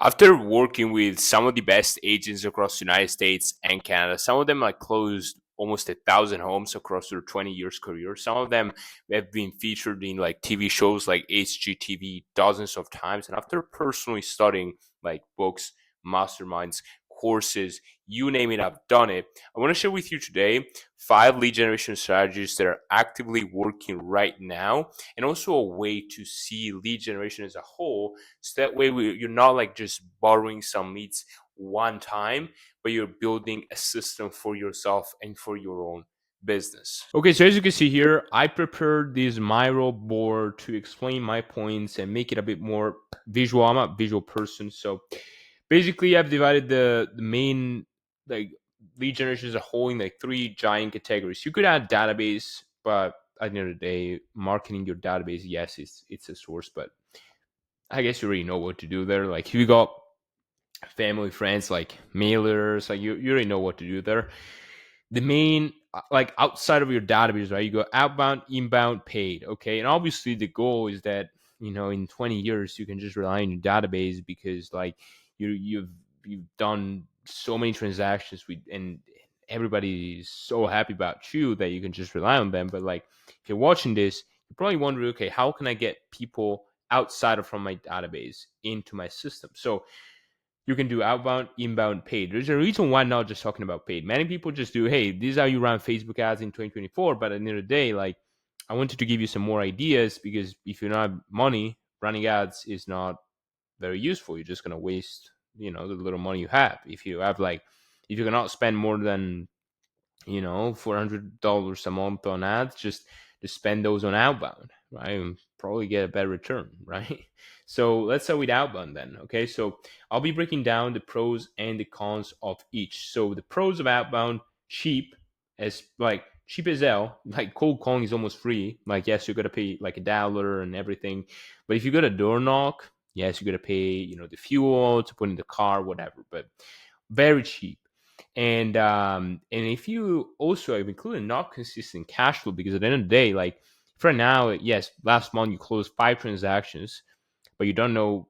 After working with some of the best agents across the United States and Canada, some of them like closed almost 1,000 homes across their 20 years career. Some of them have been featured in like TV shows like HGTV dozens of times. And after personally studying like books, masterminds, courses, you name it, I've done it. I want to share with you today 5 lead generation strategies that are actively working right now, and also a way to see lead generation as a whole, so that way you're not like just borrowing some leads one time, but you're building a system for yourself and for your own business. Okay, so as you can see here, I prepared this Miro board to explain my points and make it a bit more visual. I'm a visual person, so basically I've divided the main like lead generation as a whole in like 3 giant categories. You could add database, but at the end of the day, marketing your database, yes, it's a source, but I guess you already know what to do there. Like if you got family, friends, like mailers, like you already know what to do there. The main, like outside of your database, right? You go outbound, inbound, paid. Okay. And obviously the goal is that, in 20 years, you can just rely on your database, because like you've done so many transactions with, and everybody is so happy about you that you can just rely on them. But like if you're watching this, you're probably wondering, okay, how can I get people outside of from my database into my system? So you can do outbound, inbound, paid. There's a reason why I'm not just talking about paid. Many people just do, hey, this is how you run Facebook ads in 2024. But at the end of the day, like I wanted to give you some more ideas, because if you don't have money, running ads is not very useful. You're just gonna waste, the little money you have. If you cannot spend more than $400 a month on ads, just spend those on outbound, right? And probably get a better return, right? So let's start with outbound then. Okay, so I'll be breaking down the pros and the cons of each. So the pros of outbound: cheap as hell. Like cold calling is almost free. Like yes, you gotta pay like $1 and everything, but if you got a door knock, yes, you gotta pay the fuel to put in the car, whatever. But very cheap. And if you also have included not consistent cash flow, because at the end of the day, like for now, yes, last month you closed 5 transactions, but you don't know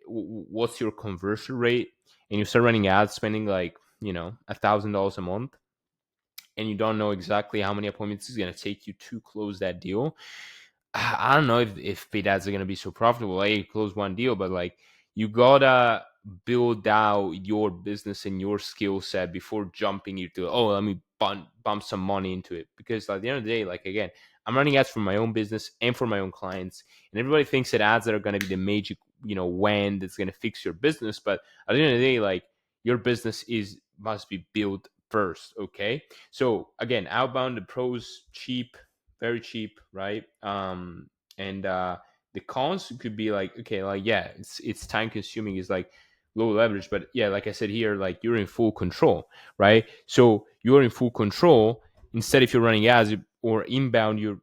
what's your conversion rate, and you start running ads spending like $1,000 a month, and you don't know exactly how many appointments it's going to take you to close that deal. I don't know if paid ads are going to be so profitable. Hey, close one deal, but like you gotta build out your business and your skill set before jumping into, oh, let me bump some money into it. Because at the end of the day, like again, I'm running ads for my own business and for my own clients, and everybody thinks that ads are going to be the magic when that's going to fix your business. But at the end of the day, like your business must be built first. Okay, so again, outbound, the pros: cheap, very cheap, right? And the cons could be like, okay, like yeah, it's time consuming, it's like low leverage, but yeah, like I said here, like you're in full control, right? So you're in full control. Instead, if you're running ads or inbound, you're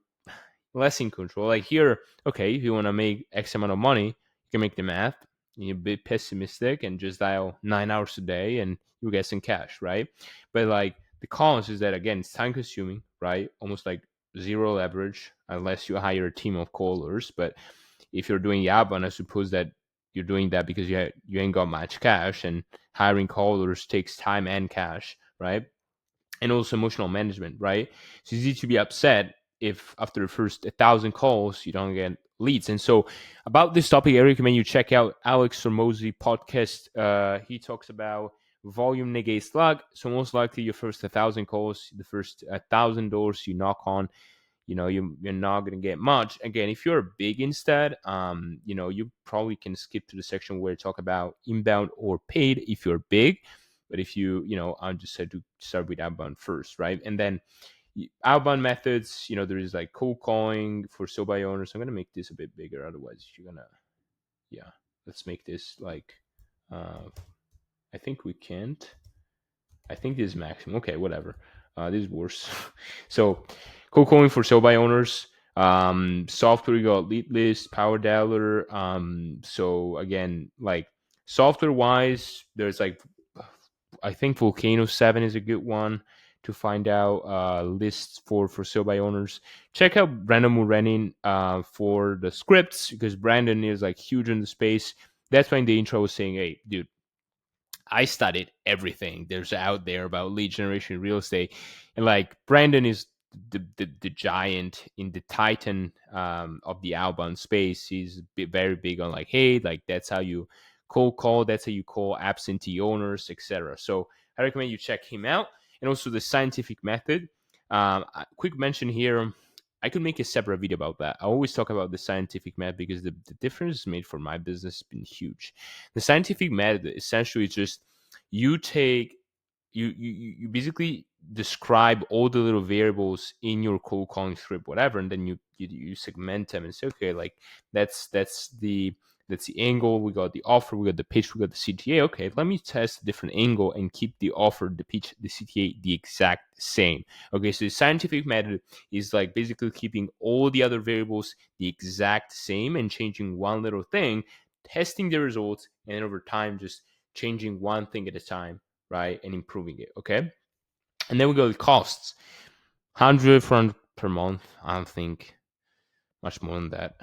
less in control. Like here, okay, if you want to make X amount of money, you can make the math. You're a bit pessimistic and just dial 9 hours a day, and you get some cash, right? But like the cons is that again, it's time consuming, right? Almost like zero leverage unless you hire a team of callers. But if you're doing outbound, I suppose that you're doing that because you ain't got much cash, and hiring callers takes time and cash, right? And also emotional management, right? So it's easy to be upset if after the first 1,000 calls you don't get leads. And so about this topic, I recommend you check out Alex Hormozy podcast. He talks about volume negates luck. So most likely your first 1,000 calls, the first 1,000 doors you knock on, you're not going to get much. Again, if you're big instead, you probably can skip to the section where I talk about inbound or paid if you're big. But if I just said to start with outbound first, right? And then outbound methods, there is like cold calling for sole by owners. I'm going to make this a bit bigger, otherwise you're going to, yeah, let's make this like, I think we can't. I think this is maximum. Okay, whatever. This is worse. So, cold calling for sell by owners. Software, you got Lead List, Power Dialer. So again, like software wise, there's like, I think Volcano 7 is a good one to find out lists for sale by owners. Check out Brandon Murenin for the scripts, because Brandon is like huge in the space. That's why in the intro I was saying, hey, dude, I studied everything there's out there about lead generation real estate, and like Brandon is the giant in the titan of the outbound space. He's very big on like, hey, like that's how you cold call, that's how you call absentee owners, etc. So I recommend you check him out, and also the scientific method. Quick mention here. I could make a separate video about that. I always talk about the scientific method because the difference made for my business has been huge. The scientific method essentially is just you take you basically describe all the little variables in your cold calling script, whatever, and then you segment them and say, okay, like that's the angle. We got the offer, we got the pitch, we got the CTA. Okay, let me test a different angle and keep the offer, the pitch, the CTA the exact same. Okay, so the scientific method is like basically keeping all the other variables the exact same and changing one little thing, testing the results, and over time just changing one thing at a time, right, and improving it. Okay, and then we go with costs. 100 for per month. I don't think much more than that.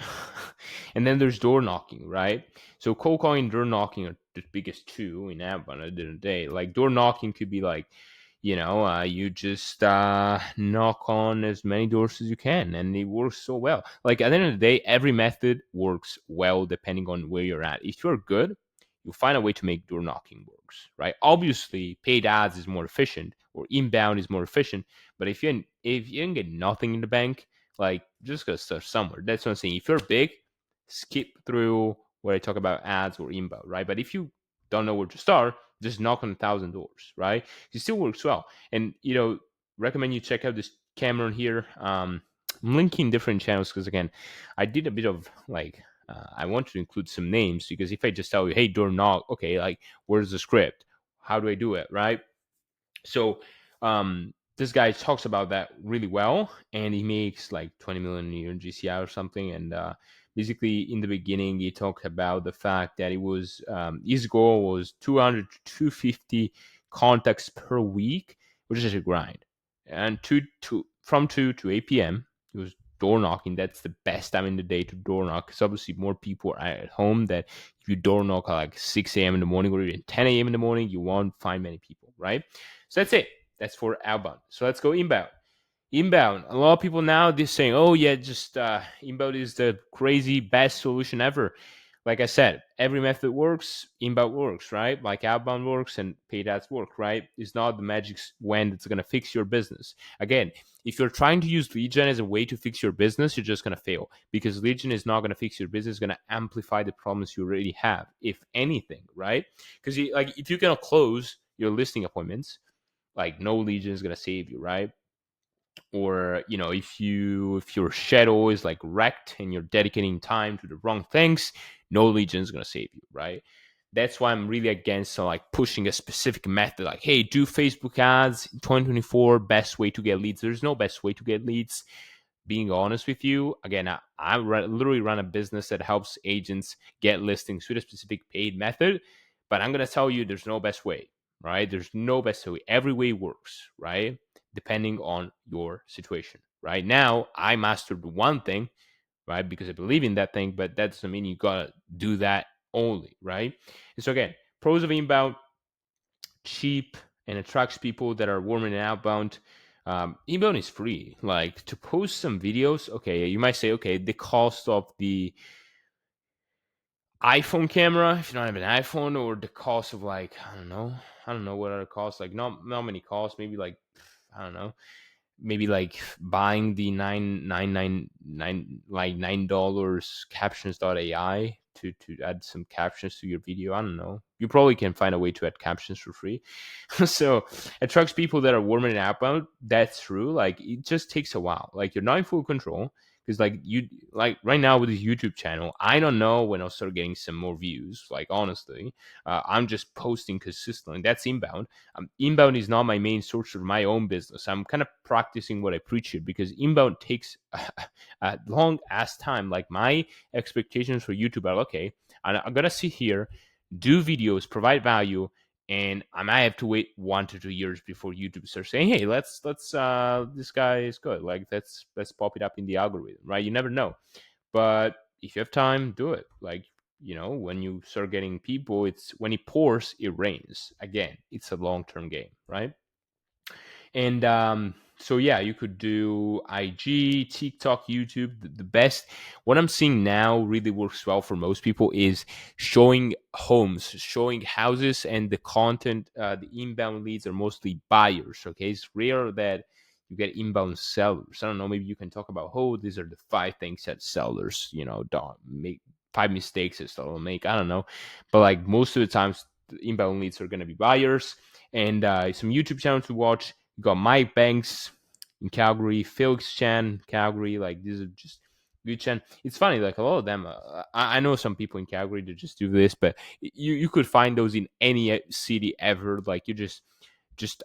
And then there's door knocking, right? So cold calling and door knocking are the biggest two in Outbound at the end of the day. Like door knocking could be like, you just knock on as many doors as you can, and it works so well. Like at the end of the day, every method works well depending on where you're at. If you're good, you'll find a way to make door knocking works, right? Obviously, paid ads is more efficient, or inbound is more efficient. But if you can get nothing in the bank, like just gotta start somewhere. That's what I'm saying. If you're big, skip through where I talk about ads or inbound, right? But if you don't know where to start, just knock on 1,000 doors, right? It still works well. And recommend you check out this Cameron here. I'm linking different channels because again, I did a bit of like I want to include some names because if I just tell you, hey, door knock, okay, like where's the script? How do I do it, right? So this guy talks about that really well, and he makes like 20 million a year in GCI or something. And basically, in the beginning, he talked about the fact that it was his goal was 200 to 250 contacts per week, which is a grind. And from 2 to 8 p.m., it was door knocking. That's the best time in the day to door knock because obviously more people are at home. That if you door knock at like 6 a.m. in the morning or even 10 a.m. in the morning, you won't find many people, right? So that's it. That's for outbound. So let's go inbound. Inbound. A lot of people now they're saying, "Oh yeah, just inbound is the crazy best solution ever." Like I said, every method works. Inbound works, right? Like outbound works and paid ads work, right? It's not the magic wand that's gonna fix your business. Again, if you're trying to use lead gen as a way to fix your business, you're just gonna fail because lead gen is not gonna fix your business. It's gonna amplify the problems you already have, if anything, right? Because like if you cannot close your listing appointments, like no legion is gonna save you, right? Or if your schedule is like wrecked and you're dedicating time to the wrong things, no legion is gonna save you, right? That's why I'm really against like pushing a specific method, like, hey, do Facebook ads in 2024, best way to get leads. There's no best way to get leads. Being honest with you, again, literally run a business that helps agents get listings with a specific paid method, but I'm gonna tell you there's no best way, right? There's no best way. Every way works, right? Depending on your situation. Right now, I mastered one thing, right? Because I believe in that thing, but that doesn't mean you gotta do that only, right? And so again, pros of inbound: cheap and attracts people that are warm and outbound. Inbound is free. Like to post some videos, okay, you might say, okay, the cost of the iPhone camera, if you don't have an iPhone, or the cost of like, I don't know what other costs, like not many costs, maybe like, I don't know, maybe like buying the $9 captions.ai to add some captions to your video. I don't know, you probably can find a way to add captions for free. So attracts people that are warm and outbound. That's true. Like it just takes a while, like you're not in full control. Because like right now with this YouTube channel, I don't know when I'll start getting some more views. Like honestly, I'm just posting consistently. That's inbound. Inbound is not my main source of my own business. I'm kind of practicing what I preach here because inbound takes a long ass time. Like my expectations for YouTube are, okay, I'm gonna sit here, do videos, provide value, and I might have to wait 1 to 2 years before YouTube starts saying, "Hey, let's this guy is good. Like let's pop it up in the algorithm." Right? You never know, but if you have time, do it. Like when you start getting people, it's when it pours, it rains. Again, it's a long-term game, right? And so yeah, you could do IG, TikTok, YouTube. The best, what I'm seeing now really works well for most people is showing homes, showing houses, and the content. The inbound leads are mostly buyers. Okay, it's rare that you get inbound sellers. I don't know. Maybe you can talk about, oh, these are the five things that sellers, don't make, five mistakes that sellers make. I don't know, but like most of the times, the inbound leads are going to be buyers. And some YouTube channels to watch. You got Mike Banks in Calgary, Felix Chan, Calgary. Like these are just good Chan. It's funny, like a lot of them. I know some people in Calgary that just do this, but you could find those in any city ever. Like you just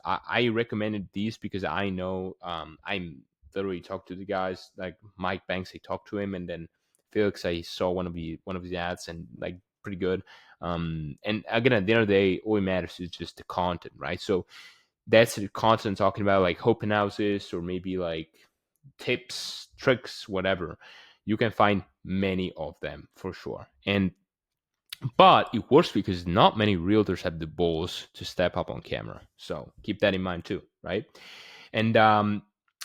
I recommended these because I know I'm literally talked to the guys like Mike Banks. I talked to him, and then Felix. I saw one of his ads and like pretty good. And again, at the end of the day, all it matters is just the content, right? So that's the content talking about like open houses or maybe like tips, tricks, whatever. You can find many of them for sure. And but it works because not many realtors have the balls to step up on camera. So keep that in mind too, right? And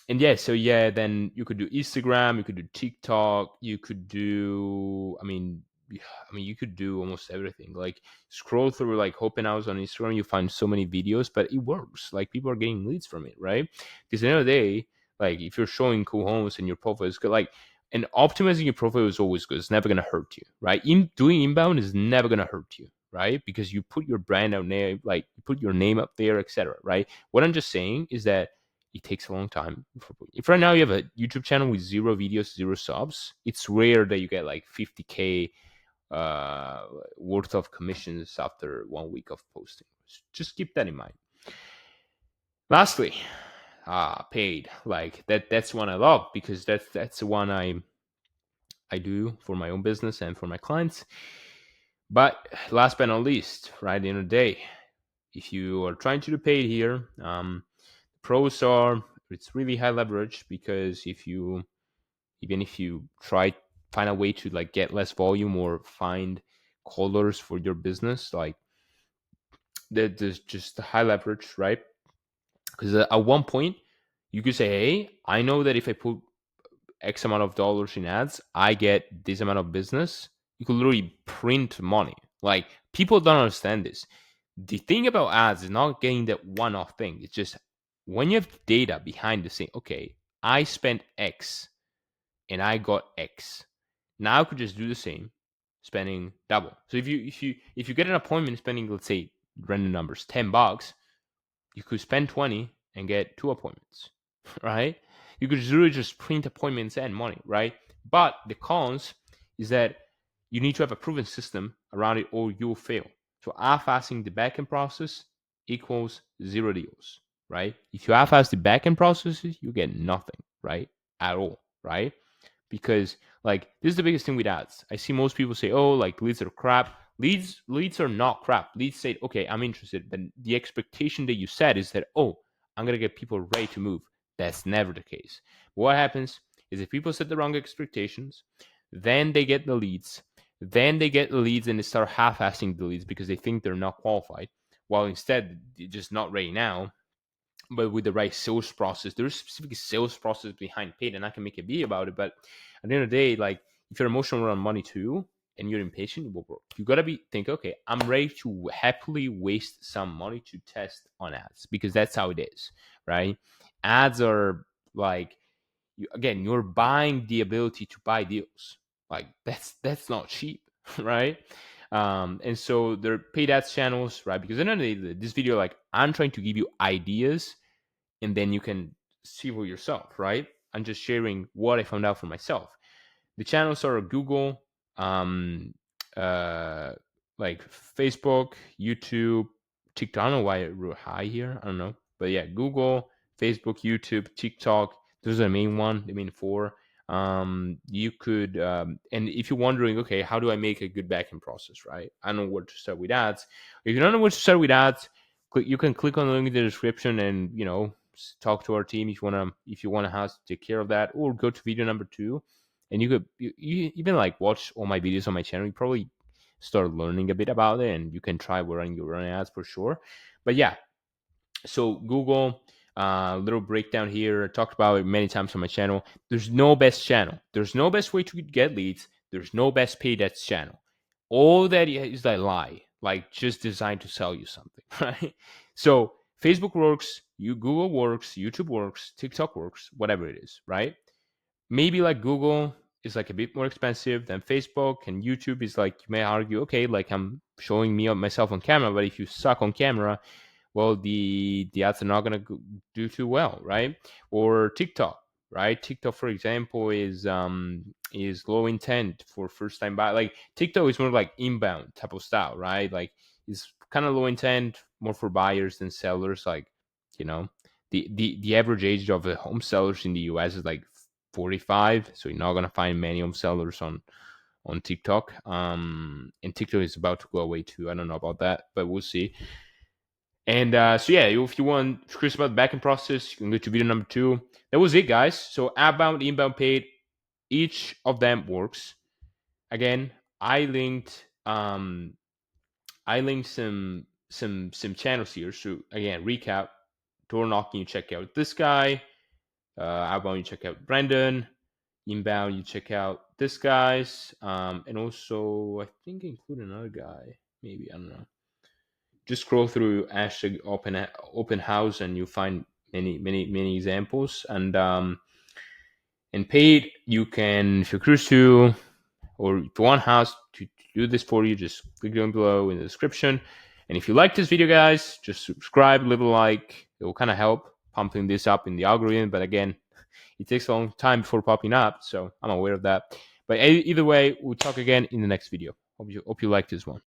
yeah, so yeah, then you could do Instagram, you could do TikTok, you could do, you could do almost everything. Like scroll through like open house on Instagram, you find so many videos, but it works. Like people are getting leads from it, right? Because at the end of the day, like if you're showing cool homes and your profile is good, like, and optimizing your profile is always good. It's never gonna hurt you, right? In doing inbound is never gonna hurt you, right? Because you put your brand out there, like you put your name up there, etc. Right? What I'm just saying is that it takes a long time. If right now you have a YouTube channel with zero videos, zero subs, it's rare that you get like 50K worth of commissions after 1 week of posting. Just keep that in mind. Lastly, paid. Like that's one I love because that's the one I do for my own business and for my clients. But last but not least, right at the end of the day, if you are trying to do paid here, pros are it's really high leverage because even if you try find a way to like get less volume or find callers for your business, like there's just high leverage, right? Because at one point you could say, hey, I know that if I put X amount of dollars in ads, I get this amount of business. You could literally print money. Like people don't understand this. The thing about ads is not getting that one-off thing. It's just when you have data behind the scene. Okay, I spent X and I got X. Now I could just do the same, spending double. So if you get an appointment spending, let's say random numbers, $10, you could spend 20 and get two appointments, right? You could really just print appointments and money, right? But the cons is that you need to have a proven system around it or you'll fail. So half-assing the backend process equals zero deals, right? If you half-ass the backend processes, you get nothing, right? At all, right? Because like this is the biggest thing with ads. I see most people say, "Oh, like leads are crap." Leads are not crap. Leads say, "Okay, I'm interested," but the expectation that you set is that, "Oh, I'm gonna get people ready to move." That's never the case. What happens is if people set the wrong expectations, then they get the leads, and they start half-assing the leads because they think they're not qualified, while instead they're just not ready now but with the right sales process. There's specific sales process behind paid, and I can make a video about it. But at the end of the day, like if you're emotional around money too, and you're impatient, it will work. You gotta think, okay, I'm ready to happily waste some money to test on ads because that's how it is, right? Ads are like again, you're buying the ability to buy deals. Like that's not cheap, right? And so they're paid ads channels, right? Because at the end of the day, this video, like I'm trying to give you ideas and then you can see for yourself, right? I'm just sharing what I found out for myself. The channels are Google, um, uh, like Facebook, YouTube, TikTok. I don't know why it wrote high here. I don't know, but yeah, Google, Facebook, YouTube, TikTok. Those are the main one, the main four. You could, and if you're wondering, okay, how do I make a good backend process, right? I don't know where to start with ads. If you don't know where to start with ads, you can click on the link in the description and talk to our team if you wanna have to take care of that, or go to video number 2 and you could you even like watch all my videos on my channel. You probably start learning a bit about it, and you can try running your own ads for sure. But yeah, so Google, little breakdown here. I talked about it many times on my channel. There's no best channel. There's no best way to get leads. There's no best paid ads channel. All that is that lie, like just designed to sell you something, right? So Facebook works, Google works, YouTube works, TikTok works, whatever it is, right? Maybe like Google is like a bit more expensive than Facebook, and YouTube is like, you may argue, okay, like I'm showing me myself on camera, but if you suck on camera, well, the ads are not going to do too well, right? Or TikTok, right? TikTok, for example, is low intent for first time buy. Like TikTok is more like inbound type of style, right? Like it's kind of low intent, more for buyers than sellers. Like, you know, the average age of the home sellers in the US is like 45, so you're not gonna find many home sellers on TikTok. And TikTok is about to go away too. I don't know about that, but we'll see. And so yeah, if you want curious about the backend process, you can go to video number 2. That was it, guys. So outbound, inbound, paid, each of them works. Again, I linked some channels here. So again, recap: door knocking, you check out this guy. Outbound, you check out Brandon. Inbound, you check out this guy's. And also I think include another guy. Maybe, I don't know. Just scroll through hashtag open house and you find many examples. And paid, you can, if you're curious to, or if you want house to do this for you, just click down below in the description. And if you like this video, guys, just subscribe, leave a like. It will kind of help pumping this up in the algorithm, but again, it takes a long time before popping up, so I'm aware of that. But either way, we'll talk again in the next video. Hope you like this one.